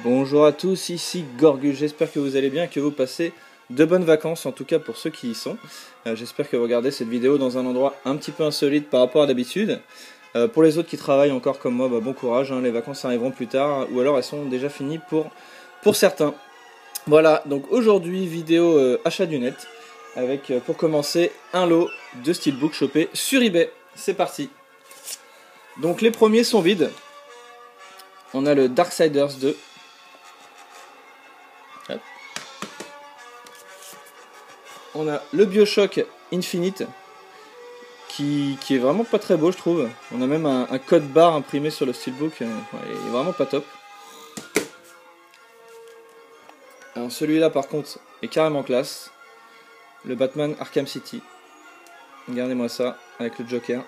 Bonjour à tous, ici Gorgus, j'espère que vous allez bien, que vous passez de bonnes vacances, en tout cas pour ceux qui y sont. J'espère que vous regardez cette vidéo dans un endroit un petit peu insolite par rapport à d'habitude. Pour les autres qui travaillent encore comme moi, bon courage, les vacances arriveront plus tard, ou alors elles sont déjà finies pour certains. Voilà, donc aujourd'hui vidéo achat du net, avec pour commencer un lot de steelbook chopé sur eBay. C'est parti. Donc les premiers sont vides. On a le Darksiders 2. Hop. On a le Bioshock Infinite qui est vraiment pas très beau, je trouve. On a même un code barre imprimé sur le steelbook, il est vraiment pas top. Alors celui-là par contre est carrément classe. Le Batman Arkham City. Regardez-moi ça avec le Joker.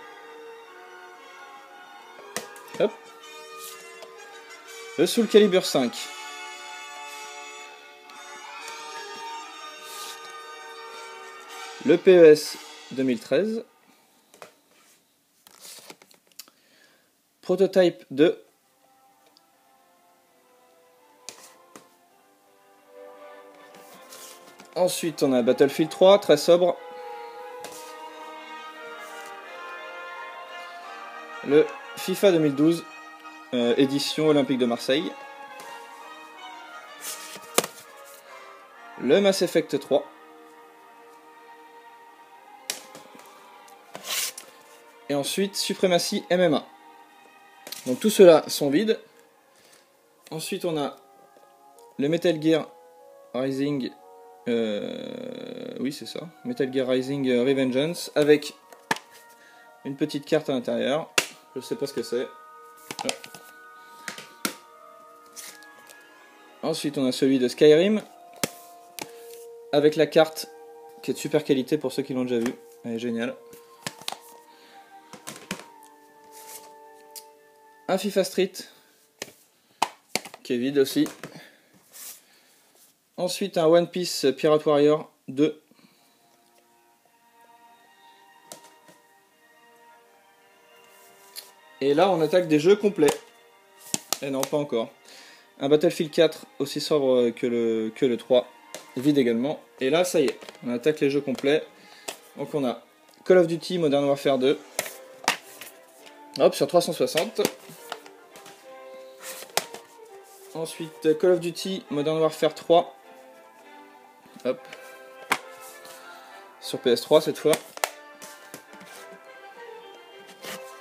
Hop. Le Soul Calibur 5. Le PES 2013. Prototype 2. Ensuite, on a Battlefield 3, très sobre. Le FIFA 2012, édition Olympique de Marseille. Le Mass Effect 3. Et ensuite, Supremacy MMA. Donc tous ceux-là sont vides. Ensuite, on a le Metal Gear Rising. Oui, c'est ça. Metal Gear Rising Revengeance. Avec une petite carte à l'intérieur. Je sais pas ce que c'est. Ensuite, on a celui de Skyrim. Avec la carte qui est de super qualité pour ceux qui l'ont déjà vu. Elle est géniale. Un FIFA Street qui est vide aussi. Ensuite un One Piece Pirate Warrior 2. Et là on attaque des jeux complets. Et non, pas encore. Un Battlefield 4 aussi sobre que le 3. Vide également. Et là ça y est, on attaque les jeux complets. Donc on a Call of Duty Modern Warfare 2. Hop, sur 360. Ensuite Call of Duty Modern Warfare 3. Hop. Sur PS3 cette fois.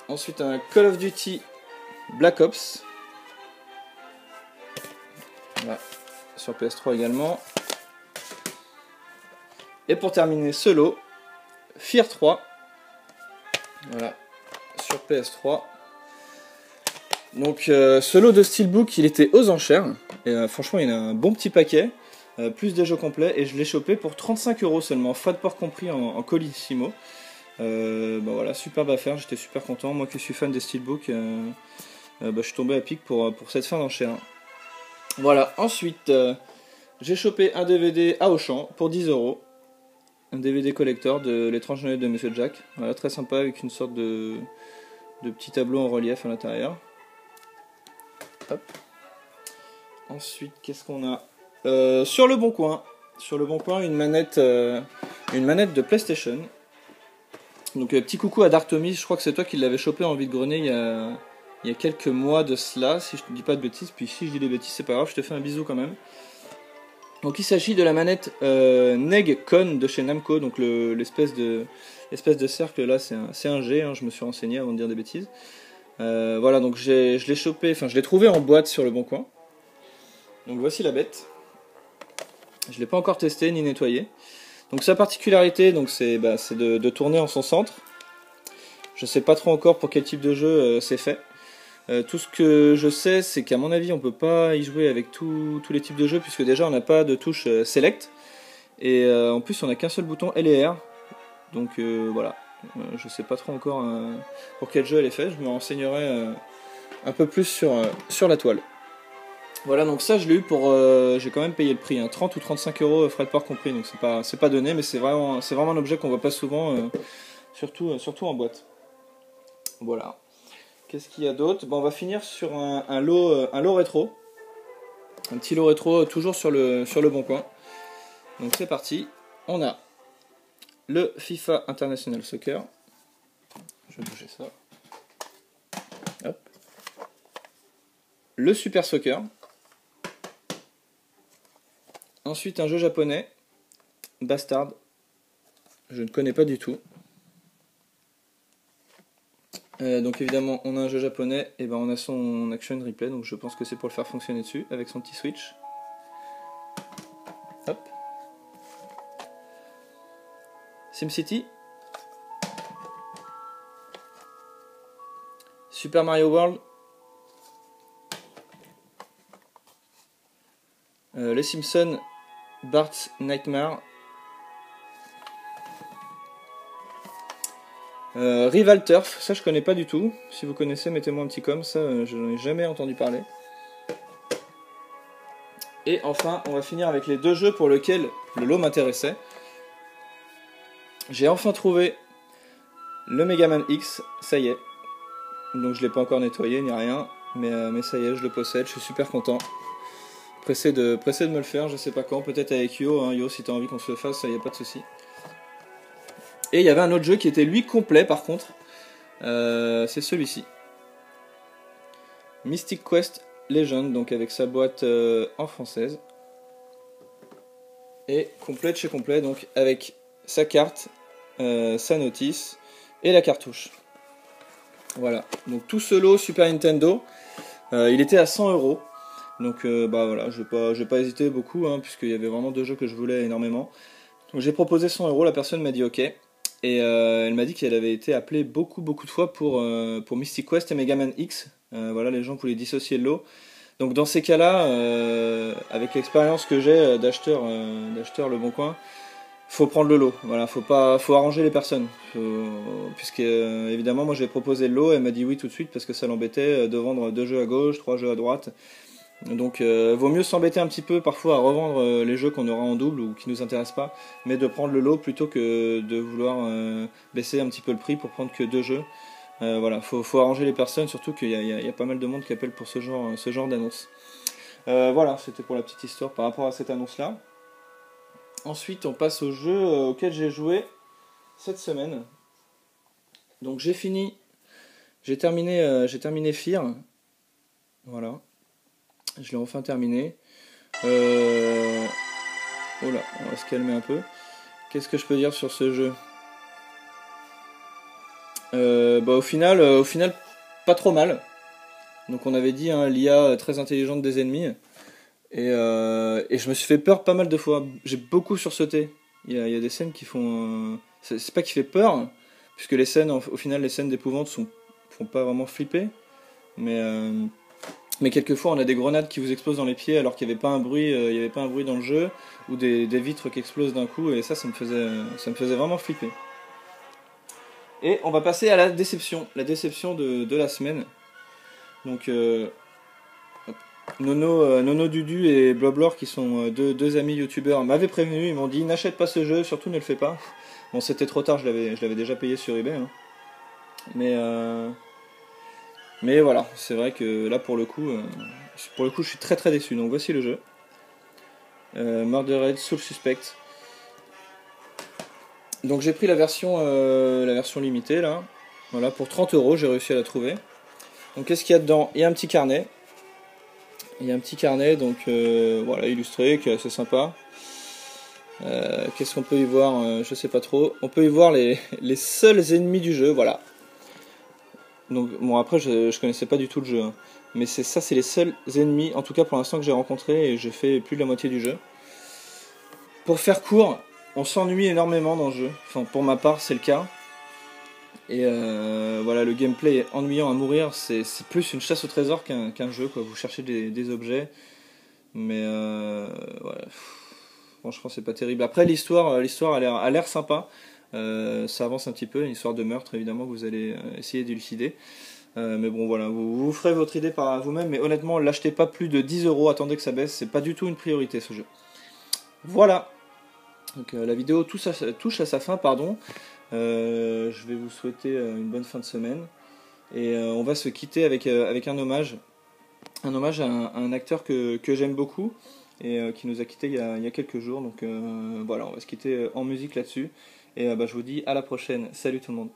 Ensuite un Call of Duty Black Ops. Voilà. Sur PS3 également. Et pour terminer ce lot, Fear 3. Voilà. Sur PS3. Donc ce lot de steelbook il était aux enchères. Et franchement il y en a un bon petit paquet. Plus des jeux complets. Et je l'ai chopé pour 35 € seulement. Frais de port compris en colissimo. Bah voilà, superbe affaire. J'étais super content. Moi qui suis fan des steelbooks, je suis tombé à pic pour cette fin d'enchère. Voilà. Ensuite j'ai chopé un DVD à Auchan pour 10 €. Un DVD collector de L'étrange Noël de Monsieur Jack. Voilà, très sympa avec une sorte de petit tableau en relief à l'intérieur. Hop. Ensuite, qu'est-ce qu'on a sur le bon coin, une manette de PlayStation. Donc petit coucou à Darktomy, je crois que c'est toi qui l'avais chopé en vide-grenier il y a quelques mois de cela, si je ne dis pas de bêtises. Puis si je dis des bêtises, c'est pas grave, je te fais un bisou quand même. Donc il s'agit de la manette Neg-Con de chez Namco, donc l'espèce de cercle là, c'est un G, je me suis renseigné avant de dire des bêtises. Voilà, donc je l'ai chopé, enfin je l'ai trouvé en boîte sur le bon coin. Donc voici la bête. Je ne l'ai pas encore testé ni nettoyé. Donc sa particularité, c'est de tourner en son centre. Je ne sais pas trop encore pour quel type de jeu c'est fait. Tout ce que je sais, c'est qu'à mon avis, on ne peut pas y jouer avec tous les types de jeux, puisque déjà on n'a pas de touche Select. Et en plus, on n'a qu'un seul bouton L et R. Donc voilà. Je ne sais pas trop encore pour quel jeu elle est faite. Je me renseignerai un peu plus sur la toile. Voilà, donc ça je l'ai eu pour... j'ai quand même payé le prix, 30 ou 35 € frais de port compris, donc c'est pas donné, mais c'est vraiment un objet qu'on voit pas souvent, surtout en boîte. Voilà. Qu'est-ce qu'il y a d'autre? On va finir sur un lot rétro. Un petit lot rétro toujours sur le bon coin. Donc c'est parti. On a le FIFA International Soccer. Je vais bouger ça. Hop. Le Super Soccer. Ensuite un jeu japonais. Bastard. Je ne connais pas du tout. Donc évidemment on a un jeu japonais et ben on a son action replay, donc je pense que c'est pour le faire fonctionner dessus avec son petit switch. Hop. SimCity. Super Mario World. Les Simpsons. Bart's Nightmare. Rival Turf, ça je connais pas du tout. Si vous connaissez, mettez-moi un petit com, ça je n'en ai jamais entendu parler. Et enfin, on va finir avec les deux jeux pour lesquels le lot m'intéressait. J'ai enfin trouvé le Mega Man X, ça y est. Donc je l'ai pas encore nettoyé ni rien, mais ça y est, je le possède, je suis super content. Pressé de me le faire, je sais pas quand, peut-être avec Yo, hein. Yo si t'as envie qu'on se le fasse, ça y a pas de souci. Et il y avait un autre jeu qui était lui complet par contre, c'est celui-ci. Mystic Quest Legend, donc avec sa boîte en française. Et complet de chez complet, donc avec sa carte, sa notice et la cartouche. Voilà, donc tout ce lot Super Nintendo, il était à 100 €. Donc bah voilà, je vais pas hésiter beaucoup, hein, puisqu'il y avait vraiment deux jeux que je voulais énormément. Donc j'ai proposé 100 €, la personne m'a dit ok. Et elle m'a dit qu'elle avait été appelée beaucoup de fois pour Mystic Quest et Mega Man X. Voilà, les gens voulaient dissocier le lot. Donc dans ces cas-là, avec l'expérience que j'ai d'acheteur Le Bon Coin, faut prendre le lot. Voilà, faut arranger les personnes. Puisque évidemment, moi j'ai proposé le lot, elle m'a dit oui tout de suite parce que ça l'embêtait de vendre 2 jeux à gauche, 3 jeux à droite. Donc vaut mieux s'embêter un petit peu parfois à revendre les jeux qu'on aura en double ou qui nous intéressent pas, mais de prendre le lot plutôt que de vouloir baisser un petit peu le prix pour prendre que 2 jeux. Voilà, faut arranger les personnes, surtout qu'il y a pas mal de monde qui appelle pour ce genre d'annonce. Voilà, c'était pour la petite histoire par rapport à cette annonce là. Ensuite on passe au jeu auquel j'ai joué cette semaine. Donc j'ai terminé Fear. Voilà. Je l'ai enfin terminé. Oh là, on va se calmer un peu. Qu'est-ce que je peux dire sur ce jeu? Bah au final, pas trop mal. Donc on avait dit hein, l'IA très intelligente des ennemis. Et je me suis fait peur pas mal de fois. J'ai beaucoup sursauté. Il y a des scènes qui font... c'est pas qui fait peur, puisque les scènes, au final, les scènes d'épouvante font pas vraiment flipper. Mais quelquefois on a des grenades qui vous explosent dans les pieds alors qu'il n'y avait pas un bruit, dans le jeu, ou des vitres qui explosent d'un coup, et ça me faisait vraiment flipper. Et on va passer à la déception de la semaine. Donc Nono Dudu et Bloblor, qui sont deux amis youtubeurs, m'avaient prévenu, ils m'ont dit n'achète pas ce jeu, surtout ne le fais pas. Bon, c'était trop tard, je l'avais déjà payé sur eBay, hein. Mais voilà, c'est vrai que là pour le coup je suis très déçu. Donc voici le jeu. Murdered Soul Suspect. Donc j'ai pris la version limitée là. Voilà, pour 30 €, j'ai réussi à la trouver. Donc qu'est-ce qu'il y a dedans? Il y a un petit carnet. Donc voilà, illustré, qui est assez sympa. Qu'est-ce qu'on peut y voir? Je sais pas trop. On peut y voir les seuls ennemis du jeu, voilà. Donc bon, après je connaissais pas du tout le jeu, hein. Mais c'est les seuls ennemis, en tout cas pour l'instant, que j'ai rencontrés, et j'ai fait plus de la moitié du jeu. Pour faire court, on s'ennuie énormément dans le jeu. Enfin, pour ma part, c'est le cas. Et voilà, le gameplay est ennuyant à mourir. C'est plus une chasse au trésor qu'un jeu, quoi. Vous cherchez des objets, mais ouais, franchement, c'est pas terrible. Après, l'histoire a l'air sympa. Ça avance un petit peu, une histoire de meurtre évidemment que vous allez essayer d'élucider. Mais bon voilà, vous ferez votre idée par vous-même, mais honnêtement, l'achetez pas plus de 10 €, attendez que ça baisse, c'est pas du tout une priorité ce jeu. Voilà. Donc la vidéo touche à sa fin, pardon. Je vais vous souhaiter une bonne fin de semaine. Et on va se quitter avec un hommage un hommage à un acteur que j'aime beaucoup et qui nous a quittés il y a quelques jours. Donc voilà, on va se quitter en musique là-dessus. Et je vous dis à la prochaine. Salut tout le monde.